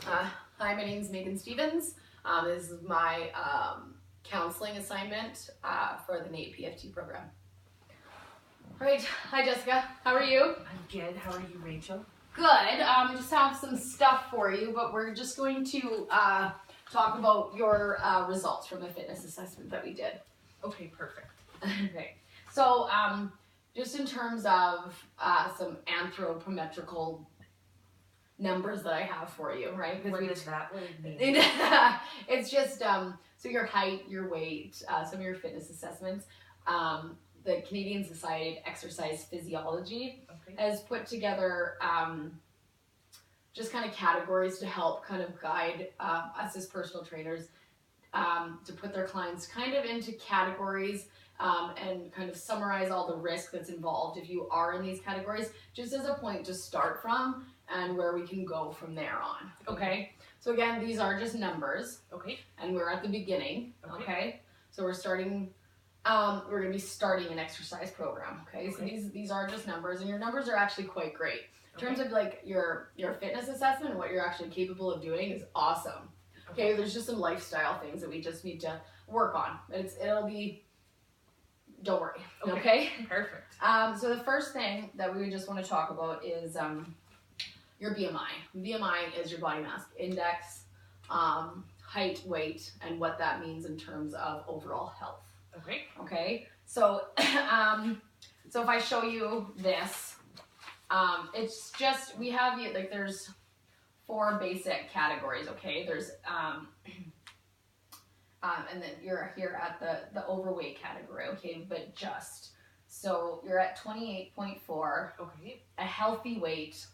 Hi, my name is Megan Stevens. This is my counseling assignment for the NAEP PFT program. All right, hi Jessica, how are you? I'm good. How are you, Rachel? Good. I just have some stuff for you, but we're just going to talk about your results from the fitness assessment that we did. Okay, perfect. Okay, so just in terms of some anthropometrical numbers that I have for you, right? What does that mean? It's just so your height, your weight, some of your fitness assessments. The Canadian Society of Exercise Physiology has put together just kind of categories to help kind of guide us as personal trainers to put their clients kind of into categories and kind of summarize all the risk that's involved if you are in these categories, just as a point to start from and where we can go from there on. Okay? So again, these are just numbers. Okay. And we're at the beginning. Okay? So we're starting, we're going to be starting an exercise program. Okay? So these are just numbers, and your numbers are actually quite great. In terms of like your fitness assessment and what you're actually capable of doing is awesome. Okay, there's just some lifestyle things that we just need to work on. It'll be, don't worry. Okay? Perfect. So the first thing that we would just want to talk about is your BMI. BMI is your body mass index, height, weight, and what that means in terms of overall health. Okay. Okay. So, so if I show you this, it's just we have like there's 4 basic categories. Okay. There's and then you're here at the overweight category. Okay, but just so you're at 28.4. Okay. A healthy weight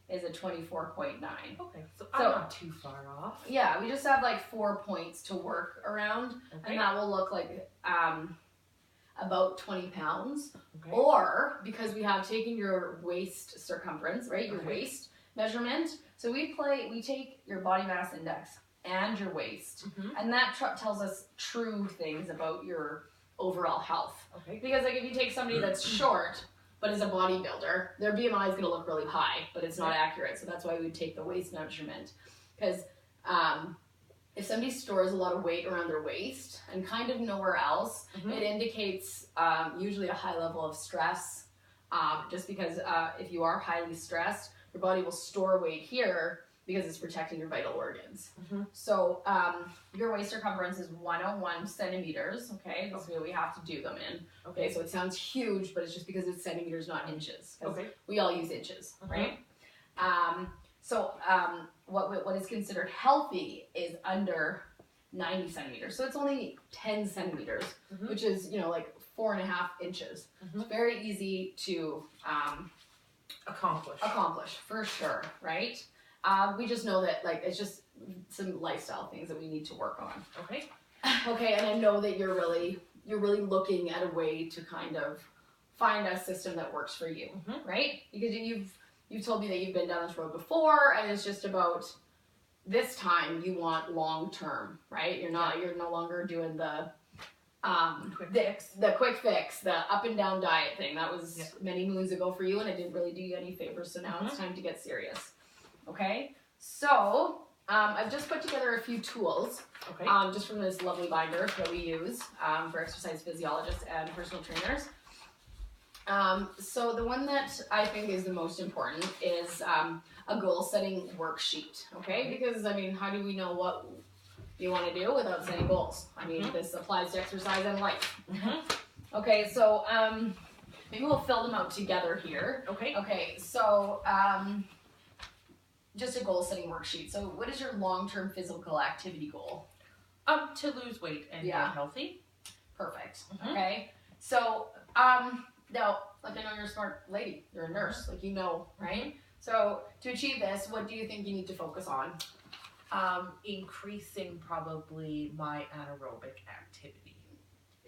is a 24.9. Okay, so I'm not too far off. Yeah, we just have like 4 points to work around, and that will look like about 20 pounds. Okay. Or because we have taken your waist circumference, right, your waist measurement. So we take your body mass index and your waist, and that tells us true things about your overall health. Okay. Because like if you take somebody that's short but is a bodybuilder, their BMI is going to look really high, but it's not accurate. So that's why we would take the waist measurement. Because if somebody stores a lot of weight around their waist and kind of nowhere else, it indicates usually a high level of stress. Just because if you are highly stressed, your body will store weight here because it's protecting your vital organs. So your waist circumference is 101 centimeters. Okay, that's what we have to do them in. Okay, so it sounds huge, but it's just because it's centimeters, not inches. Okay, we all use inches, right? So what is considered healthy is under 90 centimeters. So it's only 10 centimeters, which is like 4.5 inches. It's very easy to accomplish for sure, right? We just know that like it's just some lifestyle things that we need to work on. Okay, and I know that you're really looking at a way to kind of find a system that works for you, right? Because you've told me that you've been down this road before, and it's just about this time you want long term, right? You're no longer doing the quick fix, the up and down diet thing. That was many moons ago for you, and it didn't really do you any favors. So now it's time to get serious. Okay, so I've just put together a few tools, just from this lovely binder that we use for exercise physiologists and personal trainers. So the one that I think is the most important is a goal-setting worksheet. Okay, because I mean, how do we know what you want to do without setting goals? I mean, this applies to exercise and life. Okay, so maybe we'll fill them out together here. Okay, so just a goal-setting worksheet. So what is your long-term physical activity goal? To lose weight and get healthy. Perfect. Okay. So now, like I know you're a smart lady. You're a nurse, like right? So to achieve this, what do you think you need to focus on? Increasing probably my anaerobic activity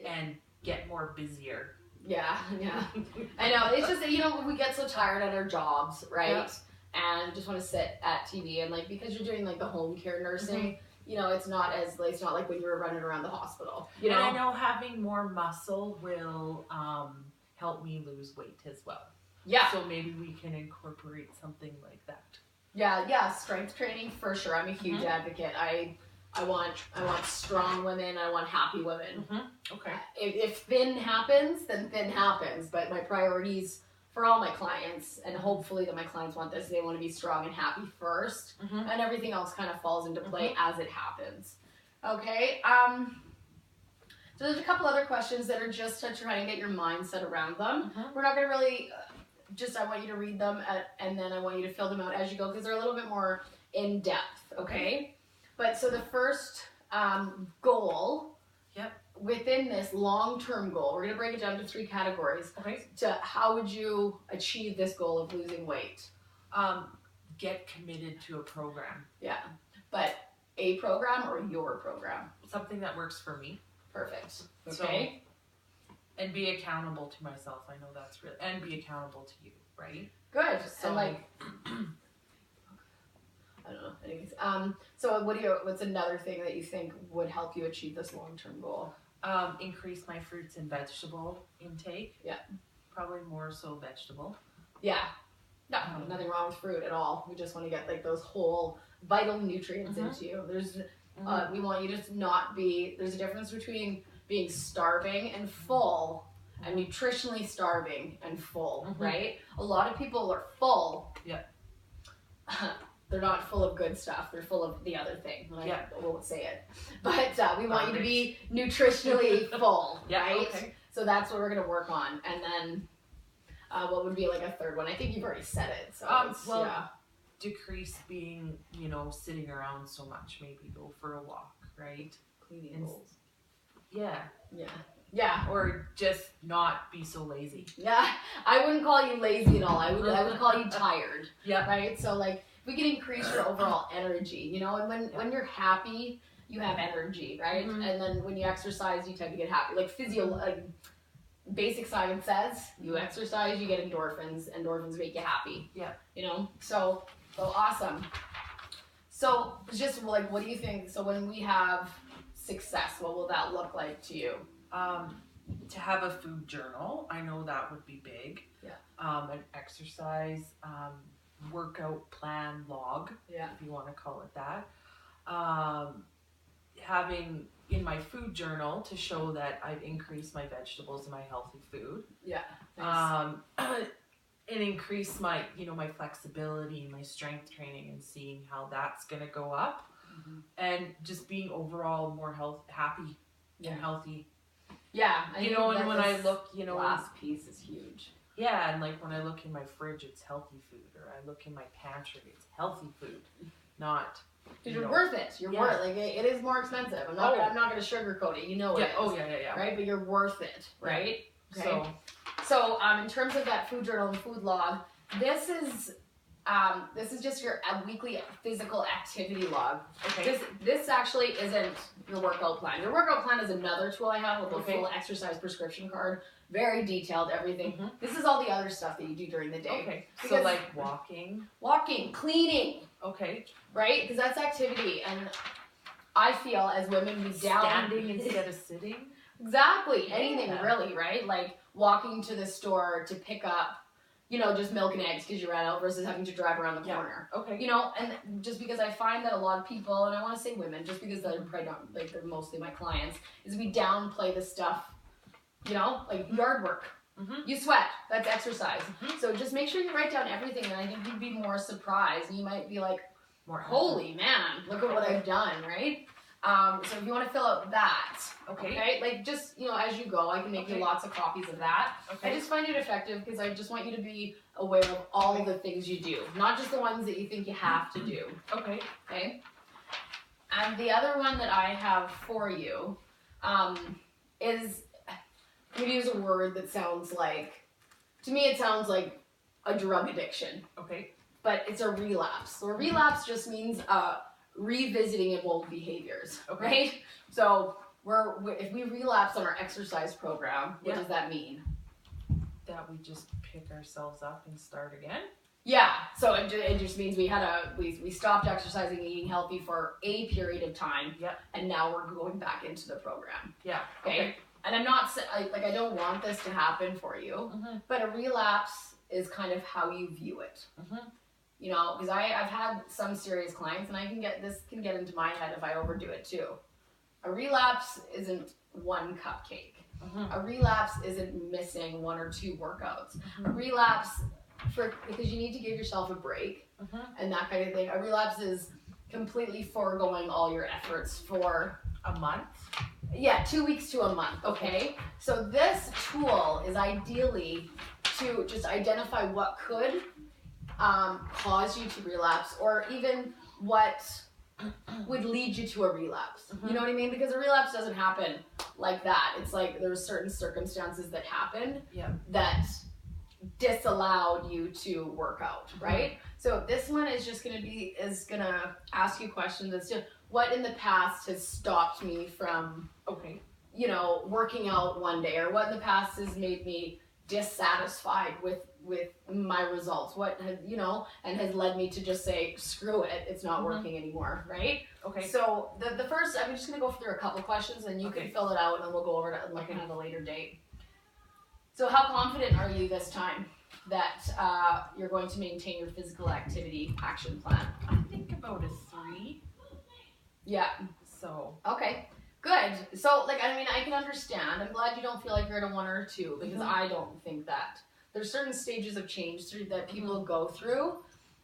and get more busier. Yeah. I know. It's just that, we get so tired at our jobs, right? And just want to sit at TV, and like because you're doing like the home care nursing, it's not like when you were running around the hospital. And I know having more muscle will help me lose weight as well. Yeah. So maybe we can incorporate something like that. Yeah, strength training for sure. I'm a huge advocate. I want strong women. I want happy women. Okay. If thin happens, then thin happens. But my priorities for all my clients, and hopefully that my clients want this, they want to be strong and happy first, and everything else kind of falls into play as it happens. Okay. So there's a couple other questions that are just to try and get your mindset around them. We're not going to really. I want you to read them and then I want you to fill them out as you go because they're a little bit more in depth, okay? But so the first goal within this long-term goal, we're going to break it down to 3 categories. Okay. To how would you achieve this goal of losing weight? Get committed to a program. Yeah, but a program or your program? Something that works for me. Perfect. Okay. And be accountable to myself. I know that's real. And be accountable to you, right? Good. So, and like, I don't know. Anyways, so what's another thing that you think would help you achieve this long-term goal? Increase my fruits and vegetable intake. Yeah. Probably more so vegetable. Yeah. No, nothing wrong with fruit at all. We just want to get like those whole vital nutrients into you. There's, we want you to not be. There's a difference between being starving and full and nutritionally starving and full, right? A lot of people are full. Yeah. They're not full of good stuff. They're full of the other thing. I won't say it. But we want you to be nutritionally full, right? Okay. So that's what we're going to work on. And then what would be like a third one? I think you've already said it. So decrease being, sitting around so much. Maybe go for a walk, right? Cleaning bowls. Yeah, or just not be so lazy. Yeah, I wouldn't call you lazy at all. I would call you tired. Yeah. Right? So like we can increase your overall energy, and when you're happy, you have energy, right? And then when you exercise, you tend to get happy. Like basic science says, you exercise, you get endorphins. Endorphins make you happy. Yeah. So awesome. So just like, what do you think? So when we have success, what will that look like to you? To have a food journal, I know that would be big. Yeah. An exercise, workout plan log, if you want to call it that. Having in my food journal to show that I've increased my vegetables and my healthy food. Yeah. Nice. And increase my, my flexibility, my strength training, and seeing how that's going to go up. And just being overall more happy and healthy. Yeah. And when I look, last piece is huge. Yeah, and like when I look in my fridge, it's healthy food, or I look in my pantry, it's healthy food, not. Because you're worth it. You're worth it. Like it is more expensive. I'm not going to sugarcoat it. It is. Oh yeah. Right, but you're worth it, right? Yeah. Okay. So in terms of that food journal and food log, this is just your weekly physical activity log. Okay. This actually isn't your workout plan. Your workout plan is another tool I have with a full exercise prescription card. Very detailed, everything. This is all the other stuff that you do during the day. Okay. So like walking, cleaning. Okay. Right? Because that's activity. And I feel as women, we standing instead of sitting. Exactly. Anything really, right? Like walking to the store to pick up, just milk and eggs because you ran out versus having to drive around the corner. Okay. And just because I find that a lot of people, and I want to say women, just because they're they're mostly my clients, is we downplay the stuff, like yard work. You sweat. That's exercise. So just make sure you write down everything, and I think you'd be more surprised. And you might be like, holy man, look at what I've done, right? So if you want to fill out that, okay? Like just, as you go, I can make you lots of copies of that. Okay. I just find it effective because I just want you to be aware of all the things you do, not just the ones that you think you have to do. Okay. And the other one that I have for you is, I'm going to use a word that sounds like, to me it sounds like a drug addiction. Okay. But it's a relapse. So a relapse just means revisiting of old behaviors, right? So if we relapse on our exercise program, what does that mean? That we just pick ourselves up and start again? Yeah, so it just means we stopped exercising and eating healthy for a period of time, and now we're going back into the program. Yeah. Okay. And I'm not I don't want this to happen for you, but a relapse is kind of how you view it. Mm-hmm. You know, because I've had some serious clients, and this can get into my head if I overdo it too. A relapse isn't one cupcake. Mm-hmm. A relapse isn't missing 1 or 2 workouts. Mm-hmm. A relapse, because you need to give yourself a break and that kind of thing. A relapse is completely foregoing all your efforts for a month. Yeah, 2 weeks to a month. Okay, so this tool is ideally to just identify what could cause you to relapse, or even what would lead you to a relapse. You know what I mean? Because a relapse doesn't happen like that. It's like there's certain circumstances that happened that disallowed you to work out, right? So this one is just gonna ask you questions as to what in the past has stopped me from you know, working out one day, or what in the past has made me dissatisfied with my results, what has, you know, and has led me to just say, screw it, it's not working anymore, right? Okay. So the first, I'm just going to go through a couple questions, and you can fill it out, and then we'll go over to looking at a later date. So how confident are you this time that you're going to maintain your physical activity action plan? I think about a 3. Yeah. So. Okay. Good. So, like, I mean, I can understand. I'm glad you don't feel like you're at a 1 or a 2, because I don't think that. There's certain stages of change that people go through,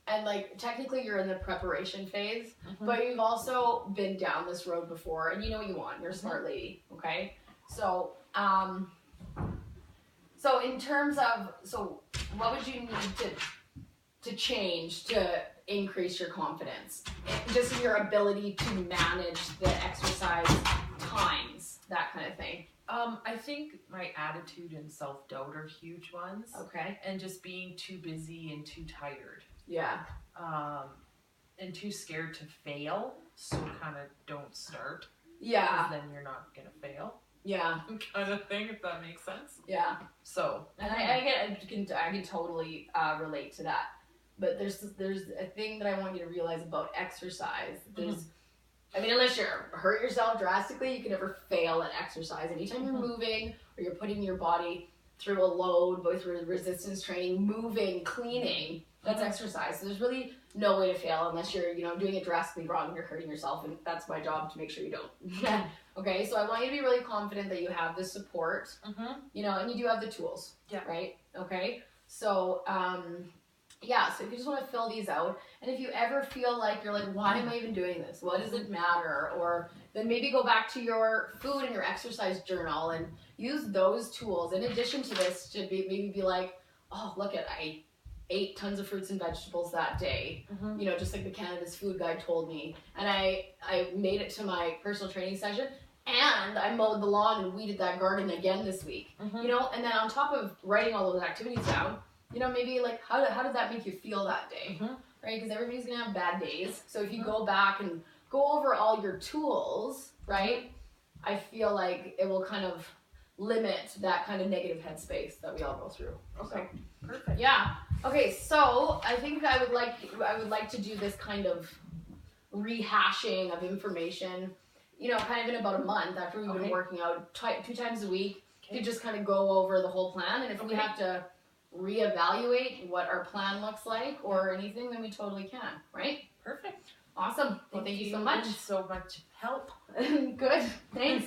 and, like, technically you're in the preparation phase, but you've also been down this road before, and you know what you want. You're a smart lady, okay? So, so in terms of, what would you need to change to increase your confidence? Just in your ability to manage the exercise times, that kind of thing. I think my attitude and self-doubt are huge ones. Okay. And just being too busy and too tired. Yeah. And too scared to fail, so kind of don't start. Yeah. Because then you're not gonna fail. Yeah. Kind of thing, if that makes sense. Yeah. So. And I can totally relate to that. But there's a thing that I want you to realize about exercise. I mean, unless you're hurt yourself drastically, you can never fail at exercise. Anytime you're moving, or you're putting your body through a load, both through resistance training, moving, cleaning, that's exercise. So there's really no way to fail unless you're, you know, doing it drastically wrong and you're hurting yourself, and that's my job to make sure you don't. Okay, so I want you to be really confident that you have the support, you know, and you do have the tools, right? Okay, so, yeah, so if you just want to fill these out, and if you ever feel like you're like, why am I even doing this? What does it matter? Or then maybe go back to your food and your exercise journal and use those tools in addition to this to maybe be like, oh, look I ate tons of fruits and vegetables that day, you know, just like the Canada's Food Guide told me, and I made it to my personal training session, and I mowed the lawn and weeded that garden again this week, you know, and then on top of writing all those activities down, you know, maybe like how did that make you feel that day, right? Because everybody's gonna have bad days. So if you go back and go over all your tools, right, I feel like it will kind of limit that kind of negative headspace that we all go through. Okay, so, perfect. Yeah. Okay, so I think I would like to do this kind of rehashing of information, you know, kind of in about a month after we've been working out 2 times a week to just kind of go over the whole plan, and if we have to reevaluate what our plan looks like or anything, then we totally can, right? Perfect. Awesome. Well, thank you so much. So much help. Good. Thanks.